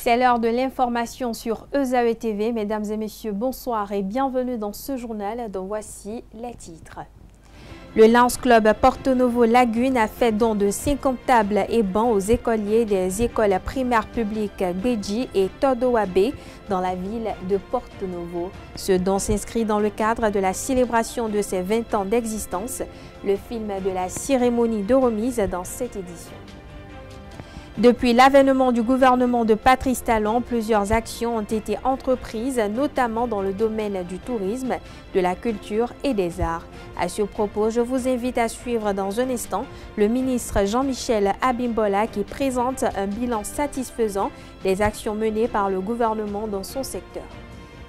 C'est l'heure de l'information sur ESAE TV. Mesdames et messieurs, bonsoir et bienvenue dans ce journal dont voici les titres. Le Lions Club Porto Novo Lagune a fait don de 50 tables et bancs aux écoliers des écoles primaires publiques Beji et Todowabe dans la ville de Porto Novo. Ce don s'inscrit dans le cadre de la célébration de ses 20 ans d'existence, le film de la cérémonie de remise dans cette édition. Depuis l'avènement du gouvernement de Patrice Talon, plusieurs actions ont été entreprises, notamment dans le domaine du tourisme, de la culture et des arts. À ce propos, je vous invite à suivre dans un instant le ministre Jean-Michel Abimbola qui présente un bilan satisfaisant des actions menées par le gouvernement dans son secteur.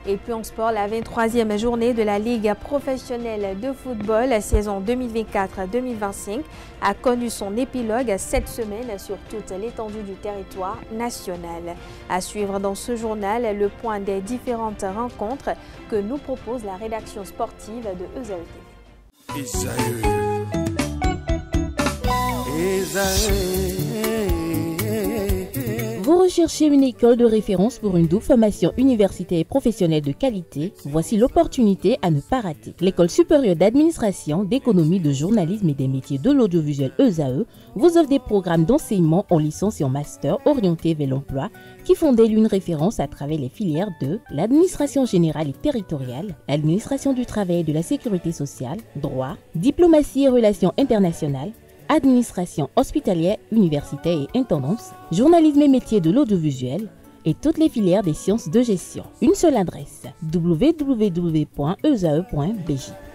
Et puis en sport, la 23e journée de la Ligue professionnelle de football, saison 2024-2025, a connu son épilogue cette semaine sur toute l'étendue du territoire national. À suivre dans ce journal le point des différentes rencontres que nous propose la rédaction sportive de ESAE TV. Vous recherchez une école de référence pour une double formation universitaire et professionnelle de qualité? Voici l'opportunité à ne pas rater. L'École supérieure d'administration, d'économie, de journalisme et des métiers de l'audiovisuel ESAE vous offre des programmes d'enseignement en licence et en master orientés vers l'emploi qui font d'elle une référence à travers les filières de l'administration générale et territoriale, l'administration du travail et de la sécurité sociale, droit, diplomatie et relations internationales, administration hospitalière, universitaire et intendance, journalisme et métiers de l'audiovisuel et toutes les filières des sciences de gestion. Une seule adresse, www.esae.bj.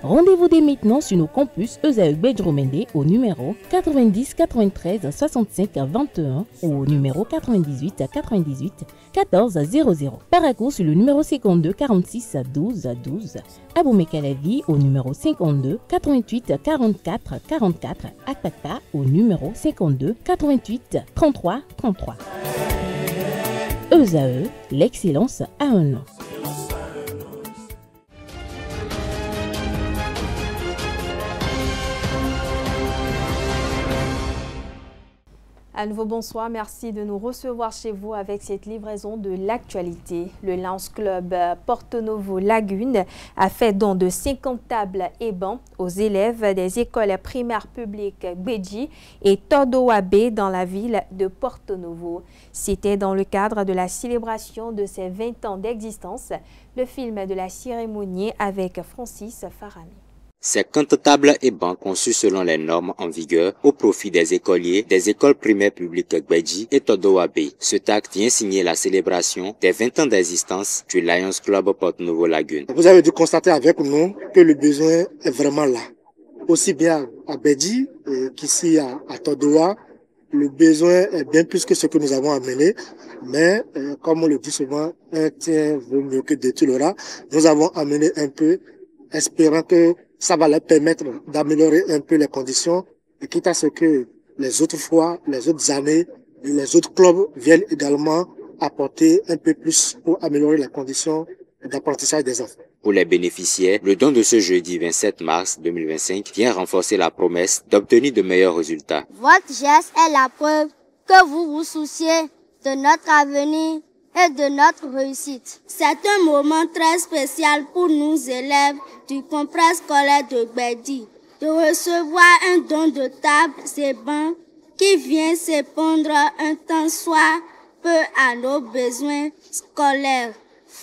Rendez-vous dès maintenant sur nos campus ESAE Bedjromende au numéro 90 93 65 21 ou au numéro 98 98 14 00. Parakou sur le numéro 52 46 12 12. Aboumé-Calavi au numéro 52 88 44 44. Akpakpa au numéro 52 88 33 33. ESAE, l'excellence a un nom. À nouveau, bonsoir. Merci de nous recevoir chez vous avec cette livraison de l'actualité. Le Lions Club Porto Novo Lagune a fait don de 50 tables et bancs aux élèves des écoles primaires publiques Beji et Todowabe dans la ville de Porto Novo. C'était dans le cadre de la célébration de ses 20 ans d'existence, le film de la cérémonie avec Francis Farami. 50 tables et bancs conçus selon les normes en vigueur au profit des écoliers des écoles primaires publiques Beji et Todowabe. Cet acte vient signer la célébration des 20 ans d'existence du Lions Club Porto Novo Lagune. Vous avez dû constater avec nous que le besoin est vraiment là. Aussi bien à Beji qu'ici à Todowa, le besoin est bien plus que ce que nous avons amené. Mais comme on le dit souvent, un tien vaut mieux que deux tu l'auras. Nous avons amené un peu, espérant que ça va leur permettre d'améliorer un peu les conditions et quitte à ce que les autres fois, les autres années, les autres clubs viennent également apporter un peu plus pour améliorer les conditions d'apprentissage des enfants. Pour les bénéficiaires, le don de ce jeudi 27 mars 2025 vient renforcer la promesse d'obtenir de meilleurs résultats. Votre geste est la preuve que vous vous souciez de notre avenir et de notre réussite. C'est un moment très spécial pour nous élèves du complexe scolaire de Beji de recevoir un don de tables et bancs qui vient répondre un tant soit peu à nos besoins scolaires.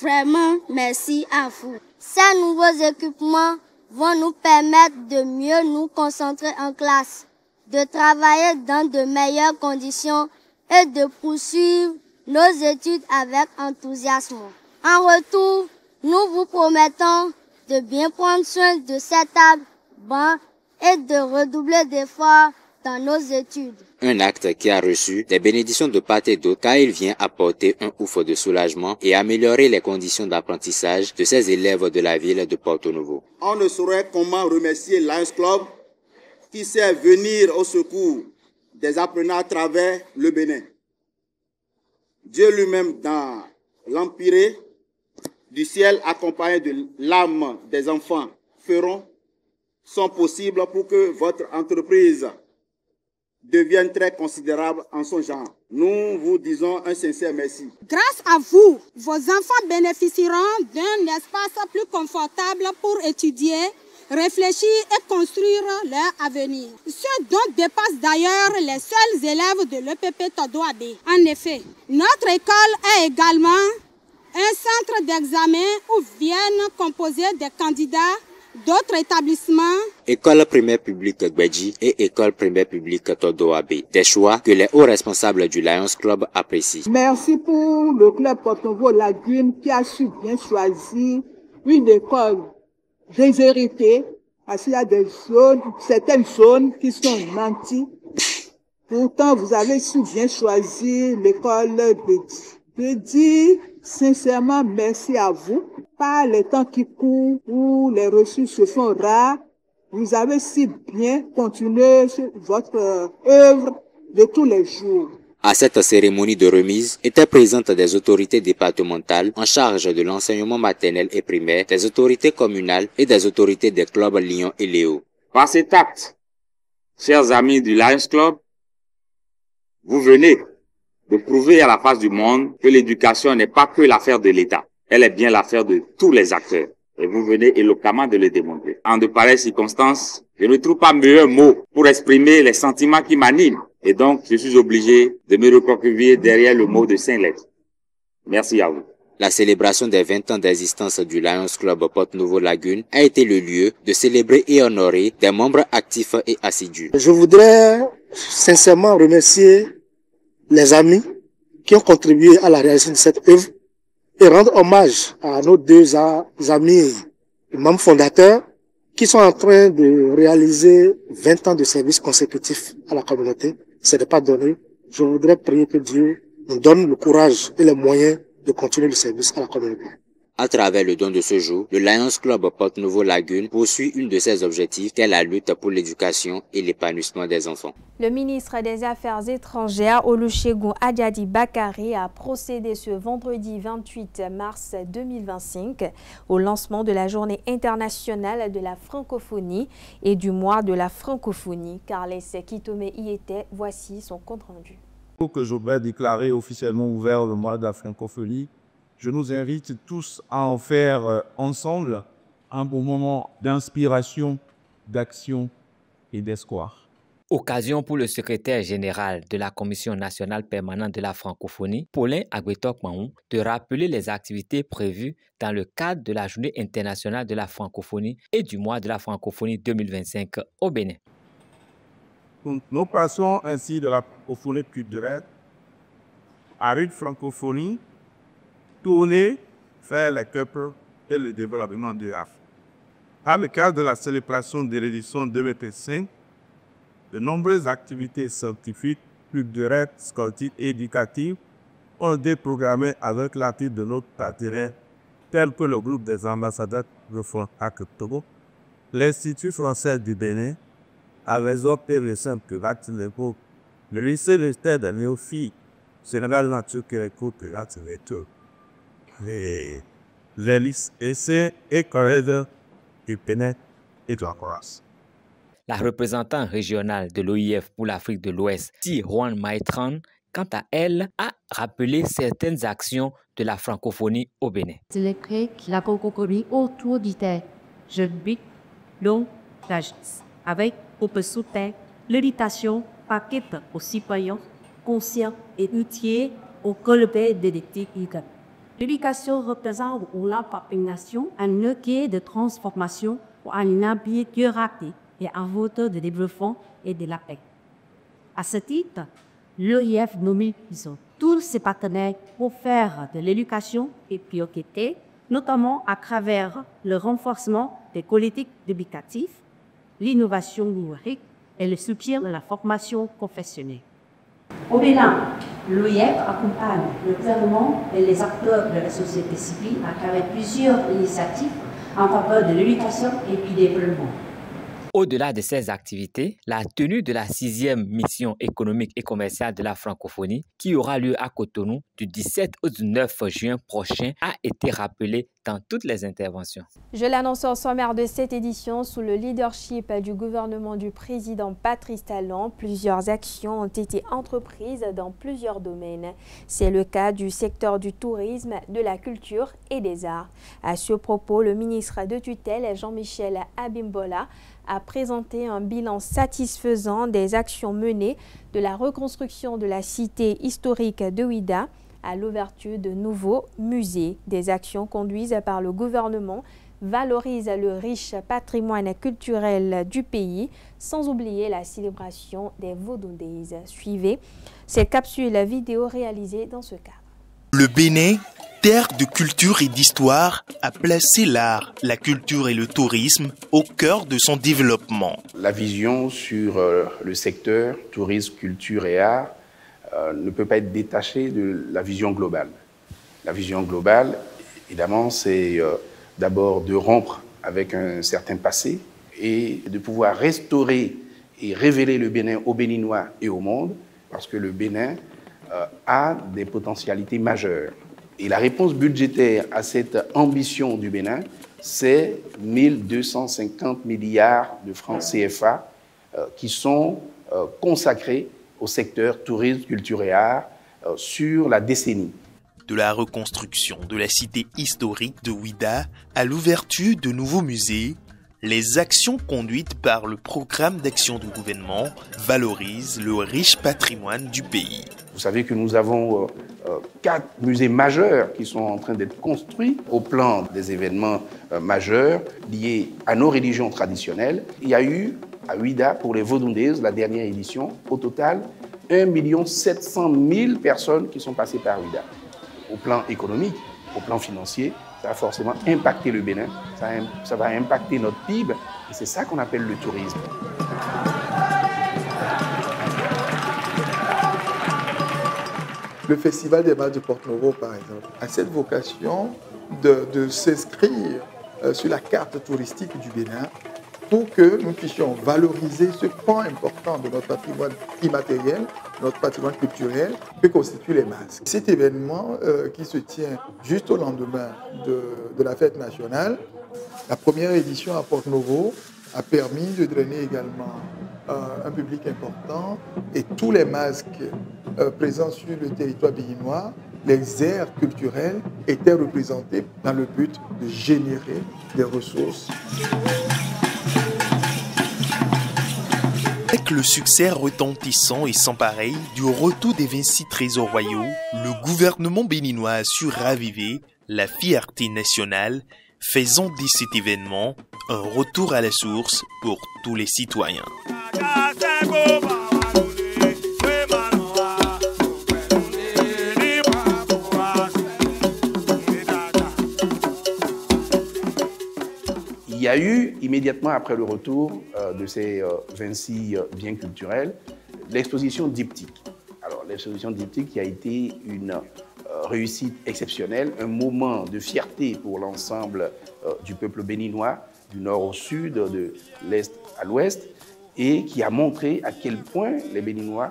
Vraiment, merci à vous. Ces nouveaux équipements vont nous permettre de mieux nous concentrer en classe, de travailler dans de meilleures conditions et de poursuivre nos études avec enthousiasme. En retour, nous vous promettons de bien prendre soin de cette table, bancs et de redoubler d'efforts dans nos études. Un acte qui a reçu des bénédictions de part et d'autre car il vient apporter un ouf de soulagement et améliorer les conditions d'apprentissage de ces élèves de la ville de Porto Novo. On ne saurait comment remercier Lions Club qui sait venir au secours des apprenants à travers le Bénin. Dieu lui-même dans l'empire du ciel accompagné de l'âme des enfants feront son possible pour que votre entreprise devienne très considérable en son genre. Nous vous disons un sincère merci. Grâce à vous, vos enfants bénéficieront d'un espace plus confortable pour étudier, réfléchir et construire leur avenir. Ce dont dépassent d'ailleurs les seuls élèves de l'EPP Todo AB. En effet, notre école est également un centre d'examen où viennent composer des candidats d'autres établissements. École primaire publique Gbedji et école primaire publique Todo AB. Des choix que les hauts responsables du Lions Club apprécient. Merci pour le club Porto-Novo Lagune qui a su bien choisir une école déshéritée parce qu'il y a des zones, certaines zones qui sont nanties. Pourtant, vous avez su bien choisir l'école Gbedji. Je dis sincèrement merci à vous. Par les temps qui courent, où les ressources se font rares, vous avez si bien continué votre œuvre de tous les jours. À cette cérémonie de remise étaient présentes des autorités départementales en charge de l'enseignement maternel et primaire, des autorités communales et des autorités des clubs Lyon et Léo. Par cet acte, chers amis du Lions Club, vous venez de prouver à la face du monde que l'éducation n'est pas que l'affaire de l'État. Elle est bien l'affaire de tous les acteurs. Et vous venez éloquemment de le démontrer. En de pareilles circonstances, je ne trouve pas meilleur mot pour exprimer les sentiments qui m'animent. Et donc, je suis obligé de me recroqueviller derrière le mot de 5 lettres. Merci à vous. La célébration des 20 ans d'existence du Lions Club Porto-Novo Lagune a été le lieu de célébrer et honorer des membres actifs et assidus. Je voudrais sincèrement remercier les amis qui ont contribué à la réalisation de cette œuvre et rendre hommage à nos deux amis membres fondateurs qui sont en train de réaliser 20 ans de service consécutifs à la communauté. Ce n'est pas donné. Je voudrais prier que Dieu nous donne le courage et les moyens de continuer le service à la communauté. À travers le don de ce jour, le Lions Club Porto-Novo Lagune poursuit une de ses objectifs, qui est la lutte pour l'éducation et l'épanouissement des enfants. Le ministre des Affaires étrangères, Olusegun Adiadi Bakari, a procédé ce vendredi 28 mars 2025 au lancement de la Journée internationale de la francophonie et du mois de la francophonie. Carles Kitome y était. Voici son compte rendu. Pour que je vais déclarer officiellement ouvert le mois de la francophonie, je nous invite tous à en faire ensemble un bon moment d'inspiration, d'action et d'espoir. Occasion pour le secrétaire général de la Commission nationale permanente de la francophonie, Paulin Agbetok-Mahou, de rappeler les activités prévues dans le cadre de la Journée internationale de la francophonie et du mois de la francophonie 2025 au Bénin. Nous passons ainsi de la francophonie culturelle à une francophonie tournée vers les peuples et le développement de l'Afrique. Dans le cadre de la célébration de l'édition 2025, de nombreuses activités scientifiques, culturelles, sportives et éducatives ont été programmées avec l'appui de notre partenaire, tels que le groupe des ambassadeurs de France à Togo, l'Institut français du Bénin, avec autres récentes que l'Actinéco, le lycée de stade de Néophyte, Sénégal Nature Kéréko, que l'Actinéto, les lycées et collèges du Bénin et de la Corse. La représentante régionale de l'OIF pour l'Afrique de l'Ouest, Ti Juan Maitran, quant à elle, a rappelé certaines actions de la francophonie au Bénin. Célébrer la francophonie autour du thème Je but, l'eau, la jeunesse, avec pour soutien l'éducation paquette aux citoyens conscients et outillés au collectif d'éthique. L'éducation représente pour la population un levier de transformation pour un empire durable et un moteur de développement et de la paix. À ce titre, l'OIF nomme tous ses partenaires pour faire de l'éducation une priorité, notamment à travers le renforcement des politiques éducatives, l'innovation numérique et le soutien de la formation professionnelle. Au Bénin, l'OIF accompagne le gouvernement et les acteurs de la société civile à travers plusieurs initiatives en faveur de l'éducation et du développement. Au-delà de ces activités, la tenue de la 6e mission économique et commerciale de la francophonie, qui aura lieu à Cotonou du 17 au 19 juin prochain, a été rappelée dans toutes les interventions. Je l'annonce au sommaire de cette édition. Sous le leadership du gouvernement du président Patrice Talon, plusieurs actions ont été entreprises dans plusieurs domaines. C'est le cas du secteur du tourisme, de la culture et des arts. À ce propos, le ministre de tutelle Jean-Michel Abimbola a présenté un bilan satisfaisant des actions menées de la reconstruction de la cité historique de Ouidah à l'ouverture de nouveaux musées. Des actions conduites par le gouvernement valorisent le riche patrimoine culturel du pays, sans oublier la célébration des Vodou Days. Suivez cette capsule vidéo réalisée dans ce cadre. Le Bénin, terre de culture et d'histoire, a placé l'art, la culture et le tourisme au cœur de son développement. La vision sur le secteur tourisme, culture et art ne peut pas être détachée de la vision globale. La vision globale, évidemment, c'est d'abord de rompre avec un certain passé et de pouvoir restaurer et révéler le Bénin aux Béninois et au monde, parce que le Bénin a des potentialités majeures. Et la réponse budgétaire à cette ambition du Bénin, c'est 1250 milliards de francs CFA qui sont consacrés au secteur tourisme, culture et art sur la décennie. De la reconstruction de la cité historique de Ouidah à l'ouverture de nouveaux musées, les actions conduites par le programme d'action du gouvernement valorisent le riche patrimoine du pays. Vous savez que nous avons 4 musées majeurs qui sont en train d'être construits au plan des événements majeurs liés à nos religions traditionnelles. Il y a eu à Ouidah, pour les Vodou Days, la dernière édition, au total, 1 700 000 personnes qui sont passées par Ouidah. Au plan économique, au plan financier, ça va forcément impacter le Bénin, ça va impacter notre PIB, et c'est ça qu'on appelle le tourisme. Le Festival des Bals de Porto-Novo, par exemple, a cette vocation de s'inscrire sur la carte touristique du Bénin pour que nous puissions valoriser ce pan important de notre patrimoine immatériel, notre patrimoine culturel, que constituent les masques. Cet événement qui se tient juste au lendemain de la fête nationale, la première édition à Porto-Novo a permis de drainer également un public important et tous les masques présents sur le territoire béninois, les aires culturelles étaient représentés dans le but de générer des ressources. Avec le succès retentissant et sans pareil du retour des 26 trésors royaux, le gouvernement béninois a su raviver la fierté nationale, faisant de cet événement un retour à la source pour tous les citoyens. Il y a eu, immédiatement après le retour de ces 26 biens culturels, l'exposition diptyque. Alors, l'exposition diptyque qui a été une réussite exceptionnelle, un moment de fierté pour l'ensemble du peuple béninois, du nord au sud, de l'est à l'ouest, et qui a montré à quel point les Béninois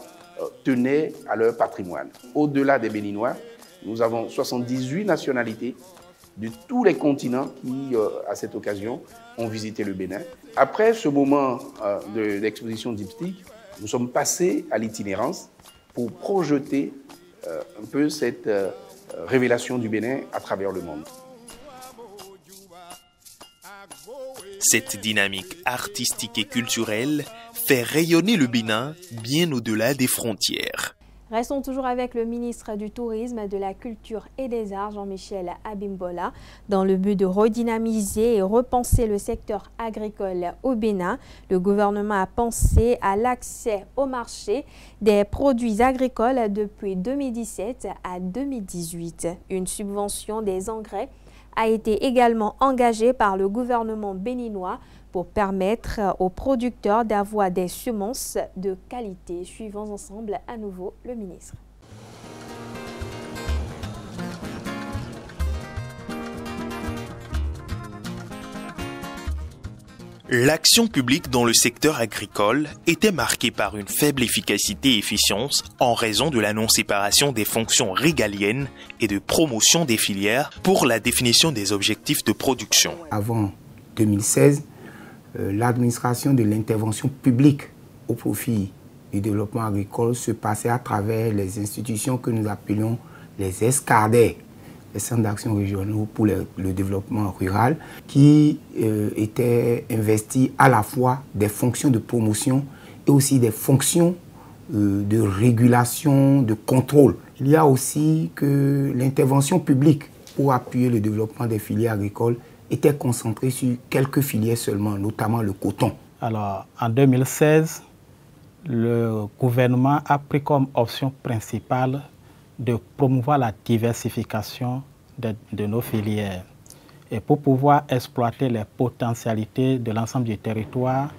tenaient à leur patrimoine. Au-delà des Béninois, nous avons 78 nationalités de tous les continents qui, à cette occasion, ont visité le Bénin. Après ce moment de l'exposition diptyque, nous sommes passés à l'itinérance pour projeter un peu cette révélation du Bénin à travers le monde. Cette dynamique artistique et culturelle fait rayonner le Bénin bien au-delà des frontières. Restons toujours avec le ministre du Tourisme, de la Culture et des Arts, Jean-Michel Abimbola, dans le but de redynamiser et repenser le secteur agricole au Bénin. Le gouvernement a pensé à l'accès au marché des produits agricoles depuis 2017 à 2018. Une subvention des engrais a été également engagée par le gouvernement béninois pour permettre aux producteurs d'avoir des semences de qualité. Suivons ensemble à nouveau le ministre. L'action publique dans le secteur agricole était marquée par une faible efficacité et efficience en raison de la non-séparation des fonctions régaliennes et de promotion des filières pour la définition des objectifs de production. Avant 2016, l'administration de l'intervention publique au profit du développement agricole se passait à travers les institutions que nous appelions les escadères, les centres d'action régionaux pour le développement rural, qui étaient investis à la fois des fonctions de promotion et aussi des fonctions de régulation, de contrôle. Il y a aussi que l'intervention publique pour appuyer le développement des filières agricoles était concentrée sur quelques filières seulement, notamment le coton. Alors, en 2016, le gouvernement a pris comme option principale de promouvoir la diversification de nos filières. Et pour pouvoir exploiter les potentialités de l'ensemble du territoire,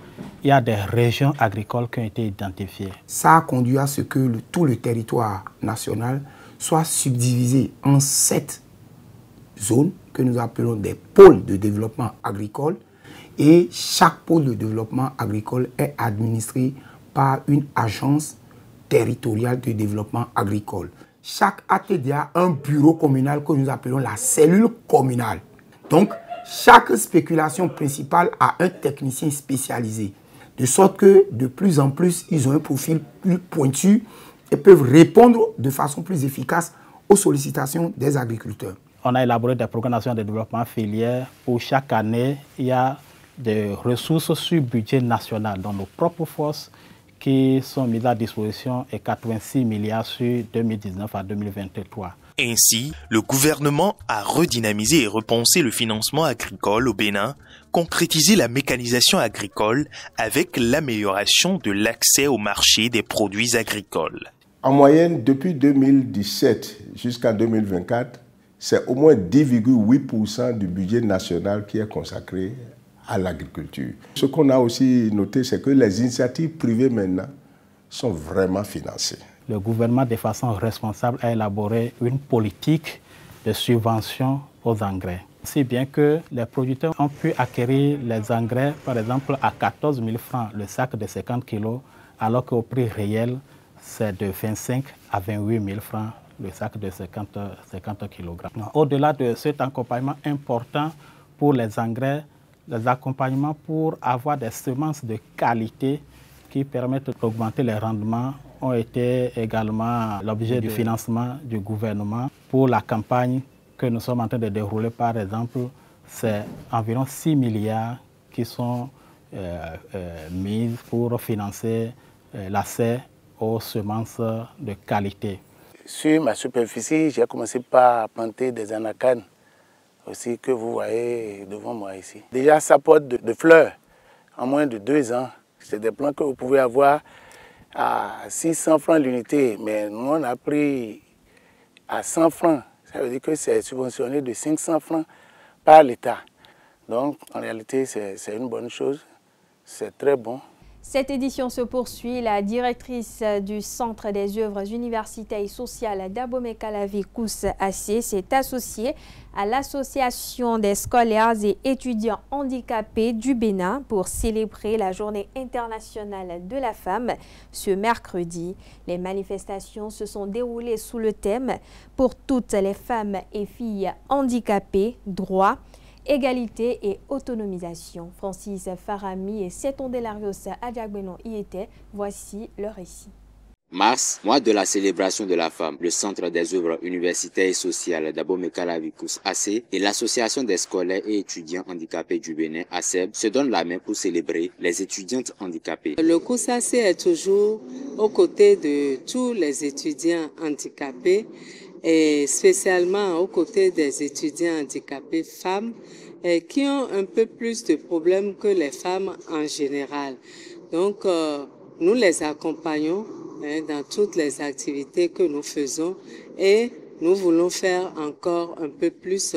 il y a des régions agricoles qui ont été identifiées. Ça a conduit à ce que tout le territoire national soit subdivisé en 7 zones que nous appelons des pôles de développement agricole. Et chaque pôle de développement agricole est administré par une agence territoriale de développement agricole. Chaque ATDA a un bureau communal que nous appelons la cellule communale. Donc, chaque spéculation principale a un technicien spécialisé. De sorte que, de plus en plus, ils ont un profil plus pointu et peuvent répondre de façon plus efficace aux sollicitations des agriculteurs. On a élaboré des programmations de développement filière où chaque année, il y a des ressources sur budget national dans nos propres forces qui sont mises à disposition et 86 milliards sur 2019 à 2023. Ainsi, le gouvernement a redynamisé et repensé le financement agricole au Bénin, concrétisé la mécanisation agricole avec l'amélioration de l'accès au marché des produits agricoles. En moyenne, depuis 2017 jusqu'en 2024, c'est au moins 10,8% du budget national qui est consacré à l'agriculture. Ce qu'on a aussi noté, c'est que les initiatives privées maintenant sont vraiment financées. Le gouvernement, de façon responsable, a élaboré une politique de subvention aux engrais. Si bien que les producteurs ont pu acquérir les engrais, par exemple, à 14 000 francs le sac de 50 kg, alors qu'au prix réel, c'est de 25 à 28 000 francs le sac de 50 kg. Au-delà de cet accompagnement important pour les engrais, les accompagnements pour avoir des semences de qualité qui permettent d'augmenter les rendements ont été également l'objet du financement du gouvernement. Pour la campagne que nous sommes en train de dérouler, par exemple, c'est environ 6 milliards qui sont mis pour financer l'accès aux semences de qualité. Sur ma superficie, j'ai commencé par planter des anacanes aussi que vous voyez devant moi ici. Déjà, ça porte de fleurs en moins de 2 ans. C'est des plants que vous pouvez avoir à 600 francs l'unité, mais nous on a pris à 100 francs. Ça veut dire que c'est subventionné de 500 francs par l'État. Donc, en réalité, c'est une bonne chose. C'est très bon. Cette édition se poursuit. La directrice du Centre des œuvres universitaires et sociales d'Abomey Calavi Kous AC s'est associée à l'Association des scolaires et étudiants handicapés du Bénin pour célébrer la Journée internationale de la femme ce mercredi. Les manifestations se sont déroulées sous le thème « Pour toutes les femmes et filles handicapées, droits ». Égalité et autonomisation. Francis Farami et Seton Delarios Adjagbenon y étaient. Voici leur récit. Mars, mois de la célébration de la femme, le Centre des œuvres universitaires et sociales d'Abomey Calavi Kous AC et l'Association des scolaires et étudiants handicapés du Bénin, ASEB, se donnent la main pour célébrer les étudiantes handicapées. Le Kous AC est toujours aux côtés de tous les étudiants handicapés et spécialement aux côtés des étudiants handicapés femmes qui ont un peu plus de problèmes que les femmes en général. Donc, nous les accompagnons dans toutes les activités que nous faisons et nous voulons faire encore un peu plus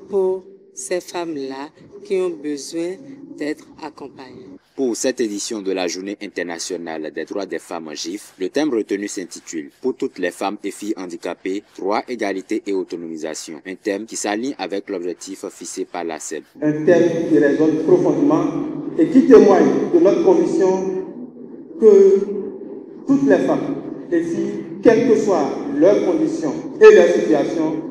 pour ces femmes-là qui ont besoin d'être accompagnées. Pour cette édition de la Journée internationale des droits des femmes GIF, le thème retenu s'intitule « Pour toutes les femmes et filles handicapées, droits, égalité et autonomisation ». Un thème qui s'aligne avec l'objectif fixé par l'ASEB. Un thème qui résonne profondément et qui témoigne de notre conviction que toutes les femmes et filles, quelles que soient leurs conditions et leur situation,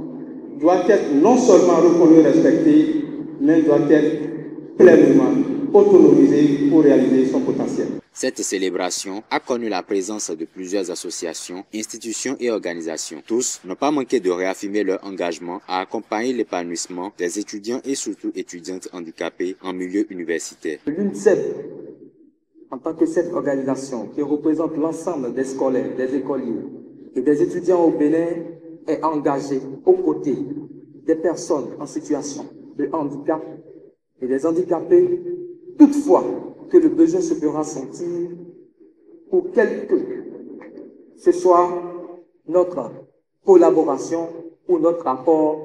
doivent être non seulement reconnues et respectées, mais doivent être pleinement autonomisées pour réaliser son potentiel. Cette célébration a connu la présence de plusieurs associations, institutions et organisations. Tous n'ont pas manqué de réaffirmer leur engagement à accompagner l'épanouissement des étudiants et surtout étudiantes handicapées en milieu universitaire. L'UNICEF, en tant que cette organisation qui représente l'ensemble des scolaires, des écoliers et des étudiants au Bénin, est engagée aux côtés des personnes en situation de handicap et des handicapés, toutefois que le besoin se fera sentir pour quel que ce soit notre collaboration ou notre apport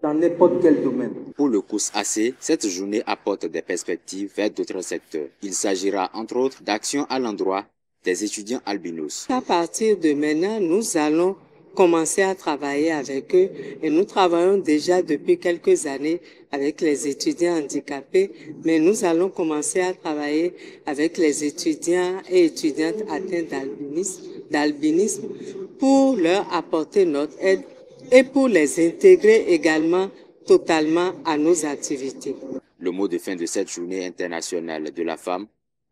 dans n'importe quel domaine. Pour le COUS-AC, cette journée apporte des perspectives vers d'autres secteurs. Il s'agira entre autres d'actions à l'endroit des étudiants albinos. À partir de maintenant, nous allons commencer à travailler avec eux et nous travaillons déjà depuis quelques années avec les étudiants handicapés, mais nous allons commencer à travailler avec les étudiants et étudiantes atteints d'albinisme pour leur apporter notre aide et pour les intégrer également totalement à nos activités. Le mot de fin de cette journée internationale de la femme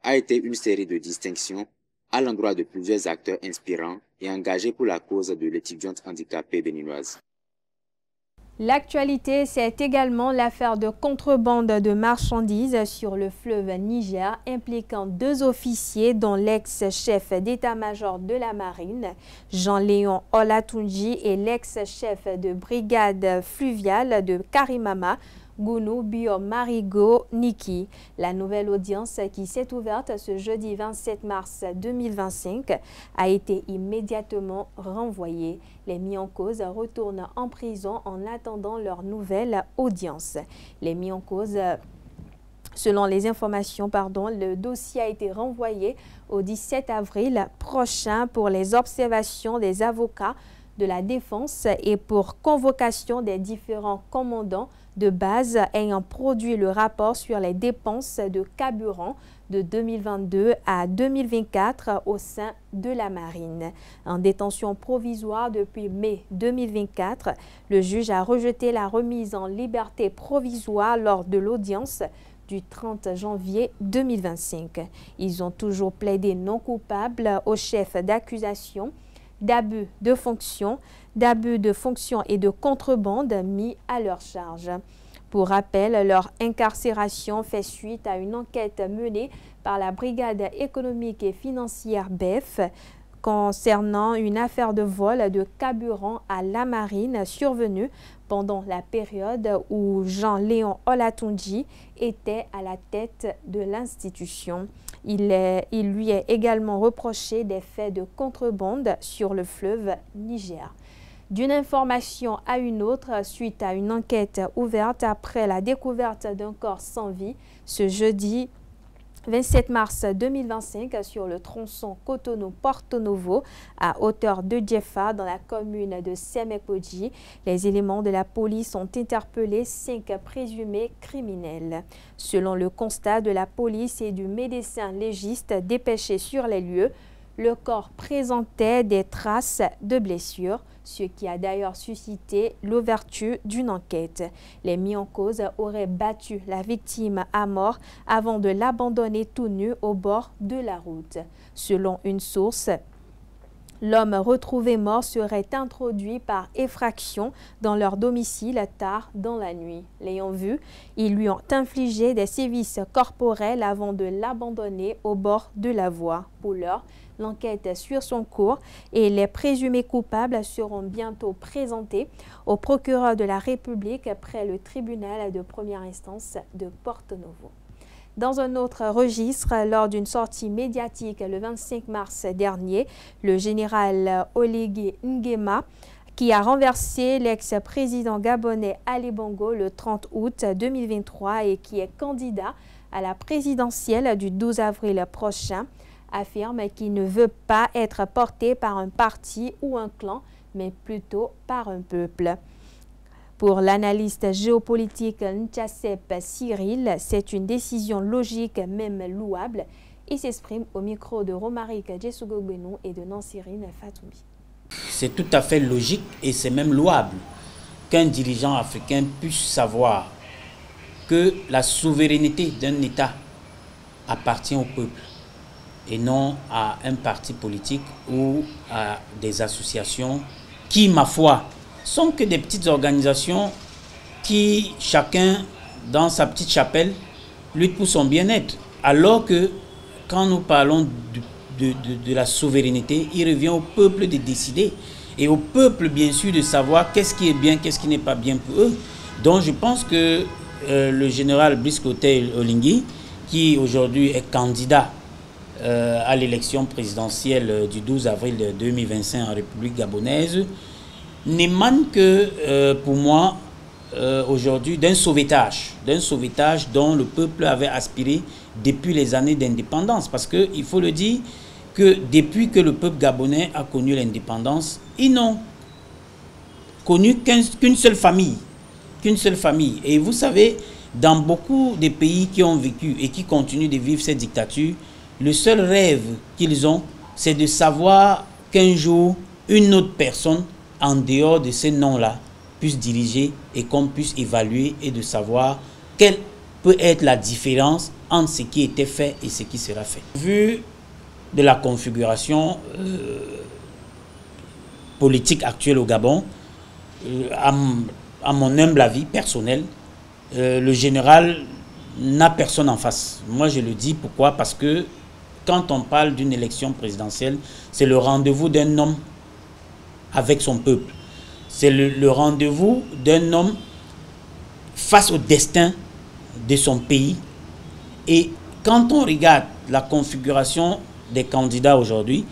a été une série de distinctions à l'endroit de plusieurs acteurs inspirants et engagés pour la cause de l'étudiante handicapée béninoise. L'actualité, c'est également l'affaire de contrebande de marchandises sur le fleuve Niger impliquant 2 officiers dont l'ex-chef d'état-major de la marine, Jean-Léon Olatunji, et l'ex-chef de brigade fluviale de Karimama, Gounou Bio-Marigo Niki. La nouvelle audience qui s'est ouverte ce jeudi 27 mars 2025 a été immédiatement renvoyée. Les mis en cause retournent en prison en attendant leur nouvelle audience. Les mis en cause, selon les informations, le dossier a été renvoyé au 17 avril prochain pour les observations des avocats de la défense et pour convocation des différents commandants de base ayant produit le rapport sur les dépenses de carburant de 2022 à 2024 au sein de la marine. En détention provisoire depuis mai 2024, le juge a rejeté la remise en liberté provisoire lors de l'audience du 30 janvier 2025. Ils ont toujours plaidé non coupables au chef d'accusation d'abus de fonction et de contrebande mis à leur charge. Pour rappel, leur incarcération fait suite à une enquête menée par la Brigade économique et financière BEF concernant une affaire de vol de carburant à la marine survenue pendant la période où Jean-Léon Olatunji était à la tête de l'institution. Il lui est également reproché des faits de contrebande sur le fleuve Niger. D'une information à une autre, suite à une enquête ouverte après la découverte d'un corps sans vie ce jeudi 27 mars 2025 sur le tronçon Cotonou-Porto Novo à hauteur de Djefa dans la commune de Semekodji. Les éléments de la police ont interpellé 5 présumés criminels. Selon le constat de la police et du médecin légiste dépêché sur les lieux, le corps présentait des traces de blessures, ce qui a d'ailleurs suscité l'ouverture d'une enquête. Les mis en cause auraient battu la victime à mort avant de l'abandonner tout nu au bord de la route. Selon une source, l'homme retrouvé mort serait introduit par effraction dans leur domicile tard dans la nuit. L'ayant vu, ils lui ont infligé des sévices corporels avant de l'abandonner au bord de la voie. Pour l'heure, l'enquête suit son cours et les présumés coupables seront bientôt présentés au procureur de la République près le tribunal de première instance de Porto Novo. Dans un autre registre, lors d'une sortie médiatique le 25 mars dernier, le général Oligui Nguema, qui a renversé l'ex-président gabonais Ali Bongo le 30 août 2023 et qui est candidat à la présidentielle du 12 avril prochain, affirme qu'il ne veut pas être porté par un parti ou un clan, mais plutôt par un peuple. Pour l'analyste géopolitique Nchasep Cyril, c'est une décision logique, même louable. Il s'exprime au micro de Romaric Djessougogbenou et de Nansirine Fatoumi. C'est tout à fait logique et c'est même louable qu'un dirigeant africain puisse savoir que la souveraineté d'un État appartient au peuple et non à un parti politique ou à des associations qui, ma foi, sont que des petites organisations qui, chacun dans sa petite chapelle, lutte pour son bien-être. Alors que quand nous parlons de la souveraineté, il revient au peuple de décider et au peuple, bien sûr, de savoir qu'est-ce qui est bien, qu'est-ce qui n'est pas bien pour eux. Donc je pense que le général Brice Clotaire Oligui, qui aujourd'hui est candidat à l'élection présidentielle du 12 avril 2025 en République gabonaise, n'émane que, pour moi, aujourd'hui, d'un sauvetage dont le peuple avait aspiré depuis les années d'indépendance. Parce qu'il faut le dire que depuis que le peuple gabonais a connu l'indépendance, ils n'ont connu qu'une seule famille. Et vous savez, dans beaucoup de pays qui ont vécu et qui continuent de vivre cette dictature, le seul rêve qu'ils ont, c'est de savoir qu'un jour, une autre personne, en dehors de ces noms-là, puisse diriger et qu'on puisse évaluer et de savoir quelle peut être la différence entre ce qui était fait et ce qui sera fait. Vu de la configuration politique actuelle au Gabon, à mon humble avis personnel, le général n'a personne en face. Moi, je le dis pourquoi? Parce que quand on parle d'une élection présidentielle, c'est le rendez-vous d'un homme avec son peuple. C'est le rendez-vous d'un homme face au destin de son pays. Et quand on regarde la configuration des candidats aujourd'hui,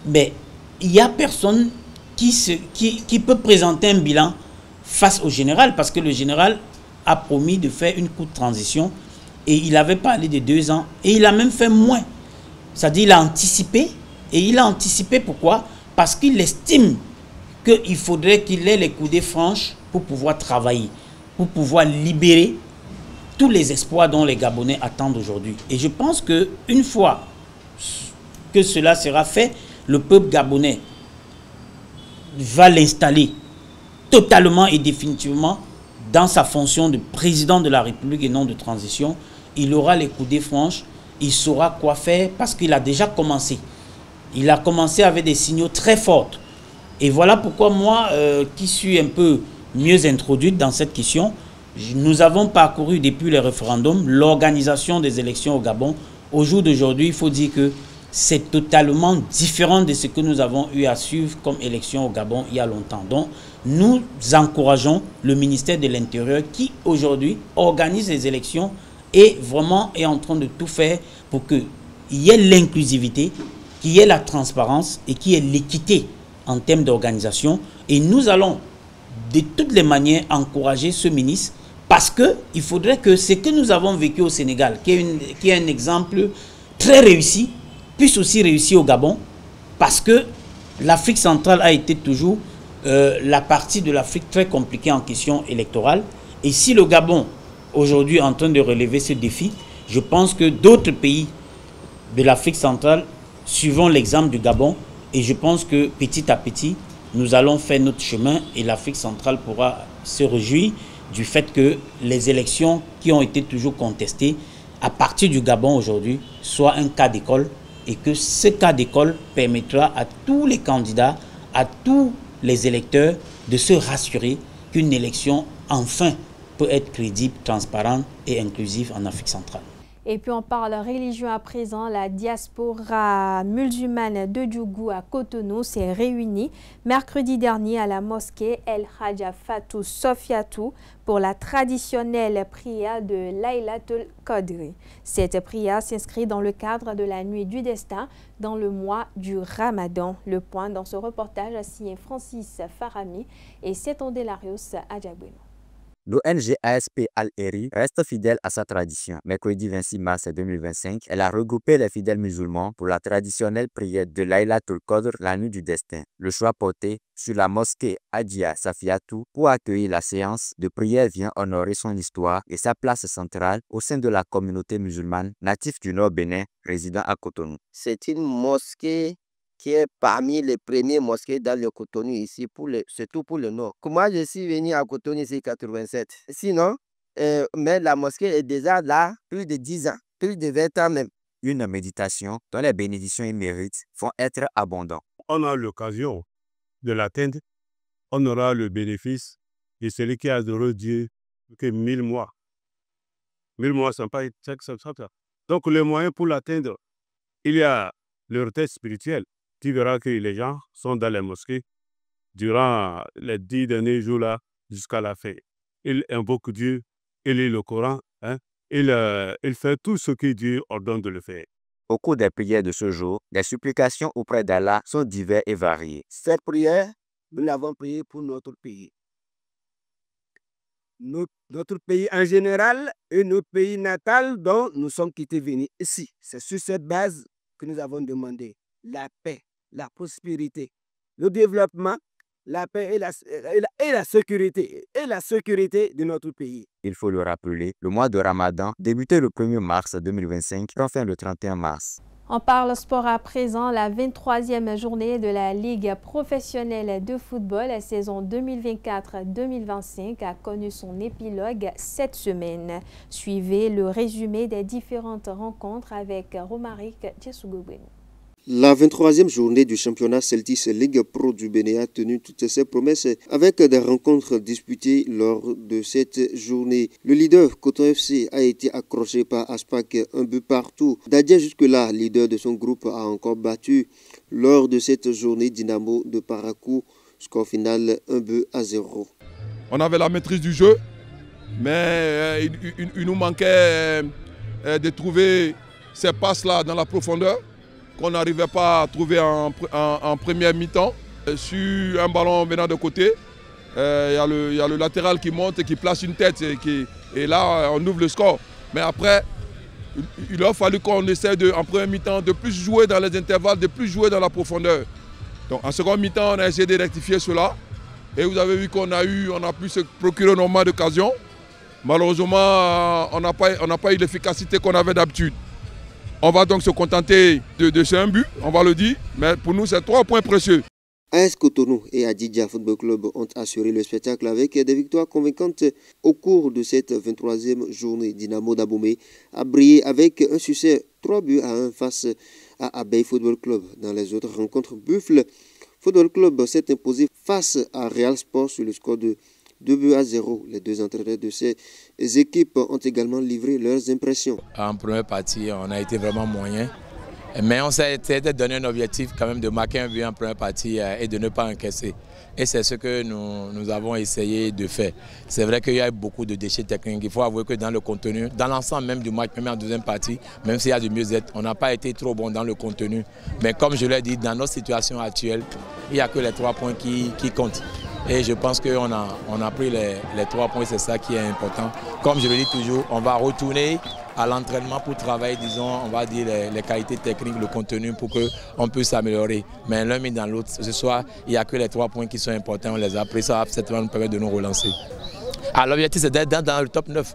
mais il n'y a personne qui peut présenter un bilan face au général, parce que le général a promis de faire une courte transition et il avait parlé de 2 ans et il a même fait moins. C'est-à-dire il a anticipé, et il a anticipé pourquoi? Parce qu'il estime qu'il faudrait qu'il ait les coudées franches pour pouvoir travailler, pour pouvoir libérer tous les espoirs dont les Gabonais attendent aujourd'hui. Et je pense qu'une fois que cela sera fait, le peuple gabonais va l'installer totalement et définitivement dans sa fonction de président de la République et non de transition. Il aura les coudées franches, il saura quoi faire parce qu'il a déjà commencé. Il a commencé avec des signaux très forts. Et voilà pourquoi moi, qui suis un peu mieux introduite dans cette question, nous avons parcouru depuis le référendum l'organisation des élections au Gabon. Au jour d'aujourd'hui, il faut dire que c'est totalement différent de ce que nous avons eu à suivre comme élection au Gabon il y a longtemps. Donc, nous encourageons le ministère de l'Intérieur qui, aujourd'hui, organise les élections et vraiment est en train de tout faire pour qu'il y ait l'inclusivité, qu'il y ait la transparence et qu'il y ait l'équité en termes d'organisation. Et nous allons, de toutes les manières, encourager ce ministre parce qu'il faudrait que ce que nous avons vécu au Sénégal, qui est un exemple très réussi, puisse aussi réussir au Gabon, parce que l'Afrique centrale a été toujours la partie de l'Afrique très compliquée en question électorale. Et si le Gabon, aujourd'hui, est en train de relever ce défi, je pense que d'autres pays de l'Afrique centrale suivront l'exemple du Gabon. Et je pense que petit à petit, nous allons faire notre chemin et l'Afrique centrale pourra se réjouir du fait que les élections qui ont été toujours contestées à partir du Gabon aujourd'hui soient un cas d'école et que ce cas d'école permettra à tous les candidats, à tous les électeurs de se rassurer qu'une élection enfin peut être crédible, transparente et inclusive en Afrique centrale. Et puis on parle religion à présent. La diaspora musulmane de Djougou à Cotonou s'est réunie mercredi dernier à la mosquée El Hadja Fatou Sofiatou pour la traditionnelle prière de Laylatul Qadri. Cette prière s'inscrit dans le cadre de la nuit du destin dans le mois du Ramadan. Le point dans ce reportage a signé Francis Farami et Setondelarius Adjaboueno. L'ONG ASP Al-Heri reste fidèle à sa tradition. Mercredi 26 mars 2025, elle a regroupé les fidèles musulmans pour la traditionnelle prière de Laylatul Qadr, la nuit du destin. Le choix porté sur la mosquée Hadjia Safiatou pour accueillir la séance de prière vient honorer son histoire et sa place centrale au sein de la communauté musulmane native du Nord Bénin, résidant à Cotonou. C'est une mosquée qui est parmi les premières mosquées dans le Cotonou ici, surtout pour le Nord. Moi, je suis venu à Cotonou ici en 87. Sinon, mais la mosquée est déjà là plus de 10 ans, plus de 20 ans même. Une méditation dont les bénédictions et mérites vont être abondants. On a l'occasion de l'atteindre, on aura le bénéfice de celui qui a adoré Dieu que 1000 mois. 1000 mois, ça pas être ça. Donc, le moyen pour l'atteindre, il y a le retraite spirituel. Tu verras que les gens sont dans les mosquées durant les 10 derniers jours-là jusqu'à la fin. Ils invoquent Dieu, ils lisent le Coran, il fait tout ce que Dieu ordonne de le faire. Au cours des prières de ce jour, les supplications auprès d'Allah sont diverses et variées. Cette prière, nous l'avons priée pour notre pays. Notre pays en général et notre pays natal dont nous sommes quittés venir ici. C'est sur cette base que nous avons demandé la paix, la prospérité, le développement, la paix et la sécurité de notre pays. Il faut le rappeler, le mois de Ramadan débutait le 1er mars 2025 et enfin le 31 mars. On parle sport à présent. La 23e journée de la Ligue professionnelle de football, la saison 2024-2025 a connu son épilogue cette semaine. Suivez le résumé des différentes rencontres avec Romaric Djessougobrenou. La 23e journée du championnat Celtics Ligue Pro du Bénin a tenu toutes ses promesses avec des rencontres disputées lors de cette journée. Le leader Coton FC a été accroché par Aspac un but partout. Dadia, jusque-là leader de son groupe, a encore battu lors de cette journée Dynamo de Parakou. Score final 1-0. On avait la maîtrise du jeu, mais il nous manquait de trouver ces passes-là dans la profondeur qu'on n'arrivait pas à trouver en première mi-temps. Sur un ballon venant de côté, il y a le latéral qui monte et qui place une tête et là on ouvre le score. Mais après, il a fallu qu'on essaie en première mi-temps de plus jouer dans les intervalles, de plus jouer dans la profondeur. Donc en seconde mi-temps, on a essayé de rectifier cela. Et vous avez vu qu'on a pu se procurer normalement d'occasion. Malheureusement, on n'a pas eu l'efficacité qu'on avait d'habitude. On va donc se contenter de ce un but, on va le dire, mais pour nous, c'est 3 points précieux. AS Cotonou et Adidja Football Club ont assuré le spectacle avec des victoires convaincantes au cours de cette 23e journée. Dynamo d'Aboumé a brillé avec un succès 3-1 face à Abeille Football Club. Dans les autres rencontres, Buffle Football Club s'est imposé face à Real Sport sur le score de 2-0. Les deux entraîneurs de ces équipes ont également livré leurs impressions. En première partie, on a été vraiment moyen. Mais on s'est donné un objectif quand même de marquer un but en première partie et de ne pas encaisser. Et c'est ce que nous avons essayé de faire. C'est vrai qu'il y a eu beaucoup de déchets techniques. Il faut avouer que dans le contenu, dans l'ensemble même du match, même en deuxième partie, même s'il y a du mieux-être, on n'a pas été trop bon dans le contenu. Mais comme je l'ai dit, dans notre situation actuelle, il n'y a que les 3 points qui comptent. Et je pense qu'on a pris les 3 points, c'est ça qui est important. Comme je le dis toujours, on va retourner à l'entraînement pour travailler, disons, on va dire les qualités techniques, le contenu pour qu'on puisse s'améliorer. Mais l'un mis dans l'autre, ce soir, il n'y a que les 3 points qui sont importants, on les a pris, ça va certainement nous permettre de nous relancer. L'objectif c'est d'être dans le top 9.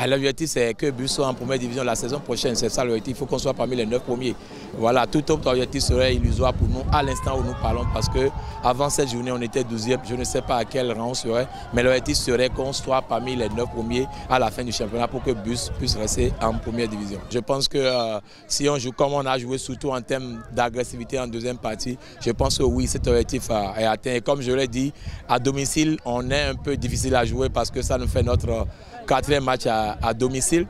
L'objectif c'est que Bus soit en première division la saison prochaine, c'est ça l'objectif, il faut qu'on soit parmi les 9 premiers. Voilà, tout autre objectif serait illusoire pour nous à l'instant où nous parlons parce qu'avant cette journée on était 12e, je ne sais pas à quel rang on serait, mais l'objectif serait qu'on soit parmi les 9 premiers à la fin du championnat pour que Bus puisse rester en première division. Je pense que si on joue comme on a joué, surtout en termes d'agressivité en deuxième partie, je pense que oui, cet objectif est atteint. Et comme je l'ai dit, à domicile, on est un peu difficile à jouer parce que ça nous fait notre 4e match à domicile.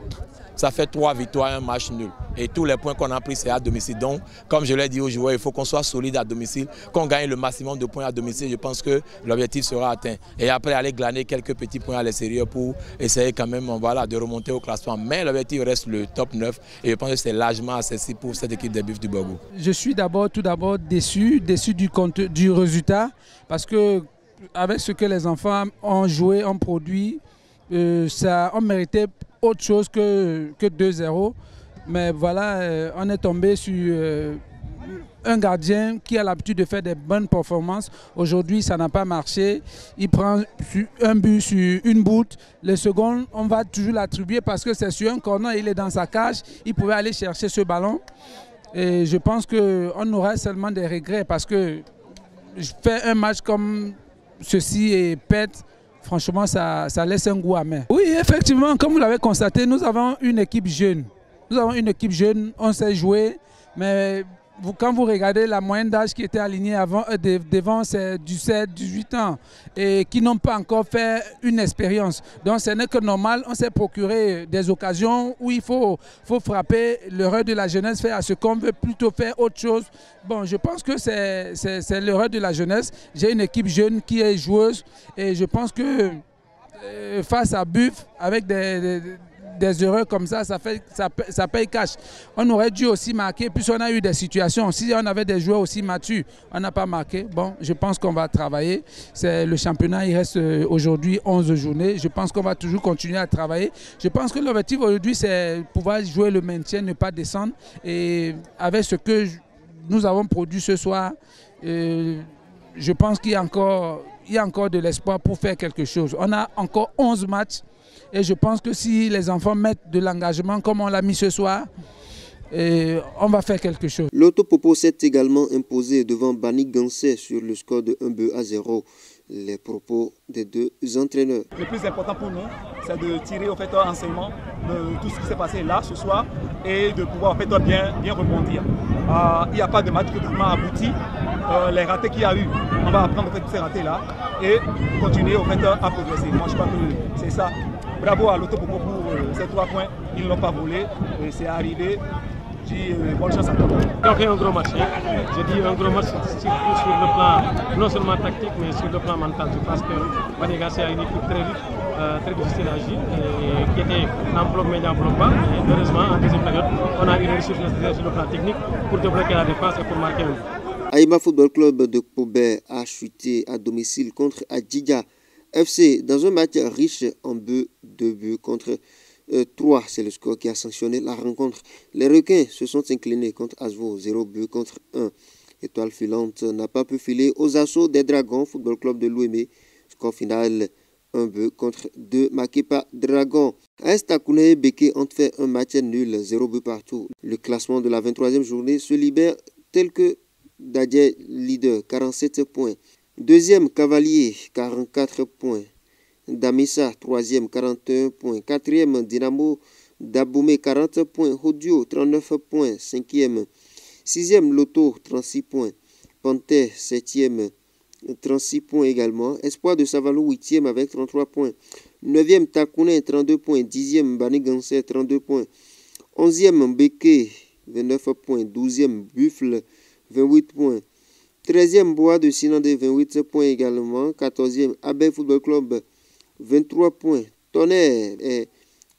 Ça fait 3 victoires, 1 match nul. Et tous les points qu'on a pris, c'est à domicile. Donc, comme je l'ai dit aux joueurs, il faut qu'on soit solide à domicile, qu'on gagne le maximum de points à domicile. Je pense que l'objectif sera atteint. Et après, aller glaner quelques petits points à l'extérieur pour essayer quand même de remonter au classement. Mais l'objectif reste le top 9. Et je pense que c'est largement accessible pour cette équipe des Buffs du Borgou. Je suis tout d'abord déçu du résultat. Parce que avec ce que les enfants ont joué, ont produit, on méritait autre chose que 2-0. Mais voilà, on est tombé sur un gardien qui a l'habitude de faire des bonnes performances. Aujourd'hui, ça n'a pas marché. Il prend un but sur une boute. Le second, on va toujours l'attribuer parce que c'est sur un corner, il est dans sa cage. Il pouvait aller chercher ce ballon. Et je pense qu'on aura seulement des regrets parce que je fais un match comme ceci et pète. Franchement, ça laisse un goût amer. Oui, effectivement, comme vous l'avez constaté, nous avons une équipe jeune. Nous avons une équipe jeune, on sait jouer, mais quand vous regardez la moyenne d'âge qui était alignée devant, c'est 17-18 ans et qui n'ont pas encore fait une expérience. Donc ce n'est que normal, on s'est procuré des occasions où il faut frapper. L'erreur de la jeunesse fait à ce qu'on veut plutôt faire autre chose. Bon, je pense que c'est l'erreur de la jeunesse. J'ai une équipe jeune qui est joueuse et je pense que face à Buff, avec des erreurs comme ça paye cash. On aurait dû aussi marquer, puisqu'on a eu des situations. Si on avait des joueurs aussi matures, on n'a pas marqué. Bon, je pense qu'on va travailler. C'est le championnat, il reste aujourd'hui 11 journées. Je pense qu'on va toujours continuer à travailler. Je pense que l'objectif aujourd'hui, c'est pouvoir jouer le maintien, ne pas descendre. Et avec ce que nous avons produit ce soir, je pense qu'il y a encore de l'espoir pour faire quelque chose. On a encore 11 matchs. Et je pense que si les enfants mettent de l'engagement comme on l'a mis ce soir, on va faire quelque chose. L'Autopopo s'est également imposé devant Bani Gansé sur le score de 1-0. Les propos des deux entraîneurs. Le plus important pour nous, c'est de tirer au fait un enseignement de tout ce qui s'est passé là ce soir et de pouvoir en fait bien rebondir. Il n'y a pas de match totalement abouti. Les ratés qu'il y a eu, on va apprendre en fait ces ratés là et continuer au fait à progresser. Moi je crois que c'est ça. Bravo à l'Autopopo pour ces 3 points. Ils ne l'ont pas volé. C'est arrivé. Je dis bonne chance à toi. On a fait un gros match. Je dis un gros match sur le plan non seulement tactique mais sur le plan mental. Je pense que Maniga c'est une équipe très difficile à agir qui était en bloc médian, en bloc bas. Et heureusement, en deuxième période, on a eu une réussite sur le plan technique pour débloquer la défense et pour marquer un but. Aïma Football Club de Pobé a chuté à domicile contre Adjidja FC dans un match riche en buts, 2 buts contre 3. C'est le score qui a sanctionné la rencontre. Les Requins se sont inclinés contre Asvo, 0 but contre 1. Étoile filante n'a pas pu filer aux assauts des Dragons Football Club de l'Ouémé. Score final 1 but contre 2 marqué par Dragon. AS Takouna et Beke ont fait un match nul, 0 but partout. Le classement de la 23e journée se libère tel que Dadje leader, 47 points. Deuxième, Cavalier, 44 points. Damissa, 3e, 41 points. 4e, Dynamo Daboumé, 40 points. Hodio, 39 points. 5e. 6e, Loto, 36 points. Panthère, 7e, 36 points également. Espoir de Savalou, 8e avec 33 points. 9e, Takounen, 32 points. 10e, Bani Gansé, 32 points. 11e, Beke, 29 points. 12e, Buffle, 28 points. 13e, Bois de Sinandé, 28 points également. 14e, Abel Football Club, 23 points. Tonnerre est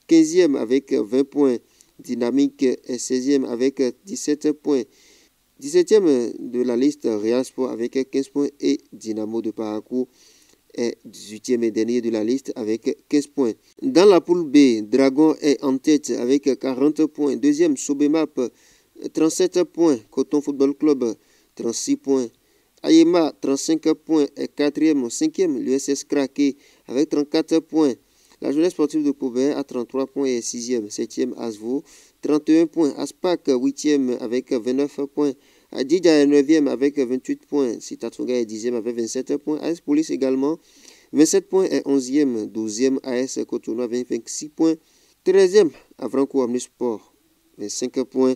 15e avec 20 points. Dynamique est 16e avec 17 points. 17e de la liste, Real Sport avec 15 points. Et Dynamo de Parakou est 18e et dernier de la liste avec 15 points. Dans la poule B, Dragon est en tête avec 40 points. Deuxième, Sobemap, 37 points. Coton Football Club, 36 points. Ayema, 35 points, est 4e. 5e, l'USS Craqué avec 34 points. La jeunesse sportive de Pobé a 33 points et est 6e. 7e, Asvo, 31 points. Aspac, 8e avec 29 points. Adjidja est 9e avec 28 points. Sitatunga est 10e avec 27 points. AS Police également, 27 points et 11e. 12e, AS Cotonou avec 26 points. 13e, Avranco Omnisport, 25 points.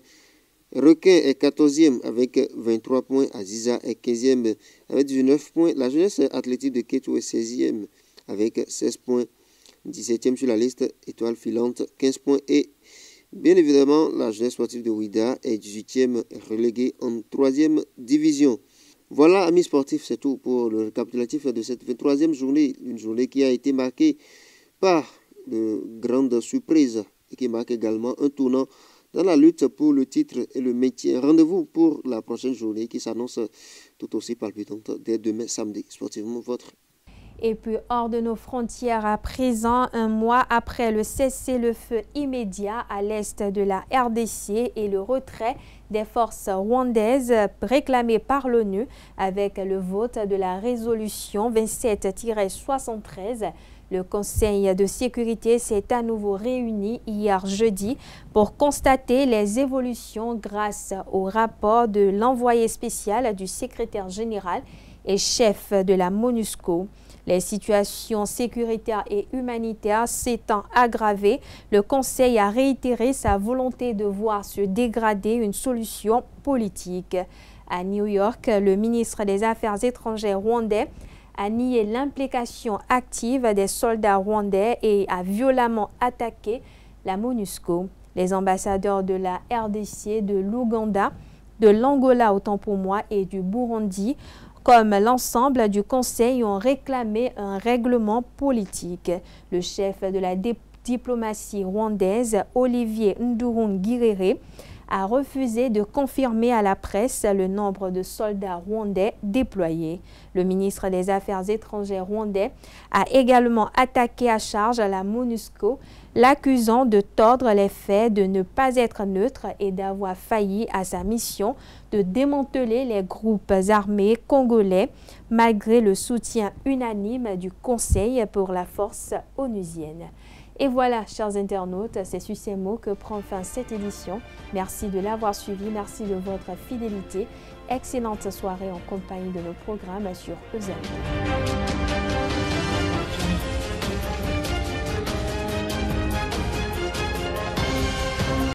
Requin est 14e avec 23 points. Aziza est 15e avec 19 points. La jeunesse athlétique de Kétou est 16e avec 16 points. 17e sur la liste, Étoile filante, 15 points. Et bien évidemment, la jeunesse sportive de Ouida est 18e, reléguée en 3e division. Voilà, amis sportifs, c'est tout pour le récapitulatif de cette 23e journée. Une journée qui a été marquée par de grandes surprises et qui marque également un tournant dans la lutte pour le titre et le maintien. Rendez-vous pour la prochaine journée qui s'annonce tout aussi palpitante dès demain samedi. Sportivement votre. Et puis hors de nos frontières à présent, un mois après le cessez-le-feu immédiat à l'est de la RDC et le retrait des forces rwandaises réclamées par l'ONU avec le vote de la résolution 27-73, le Conseil de sécurité s'est à nouveau réuni hier jeudi pour constater les évolutions grâce au rapport de l'envoyé spécial du secrétaire général et chef de la MONUSCO. Les situations sécuritaires et humanitaires s'étant aggravées, le Conseil a réitéré sa volonté de voir se dégrader une solution politique. À New York, le ministre des Affaires étrangères rwandais a nié l'implication active des soldats rwandais et a violemment attaqué la MONUSCO. Les ambassadeurs de la RDC, de l'Ouganda, de l'Angola autant pour moi et du Burundi, comme l'ensemble du Conseil, ont réclamé un règlement politique. Le chef de la diplomatie rwandaise, Olivier Nduhungirehe, a refusé de confirmer à la presse le nombre de soldats rwandais déployés. Le ministre des Affaires étrangères rwandais a également attaqué à charge la MONUSCO, l'accusant de tordre les faits, de ne pas être neutre et d'avoir failli à sa mission de démanteler les groupes armés congolais malgré le soutien unanime du Conseil pour la force onusienne. Et voilà, chers internautes, c'est sur ces mots que prend fin cette édition. Merci de l'avoir suivi, merci de votre fidélité. Excellente soirée en compagnie de nos programmes sur EZAV.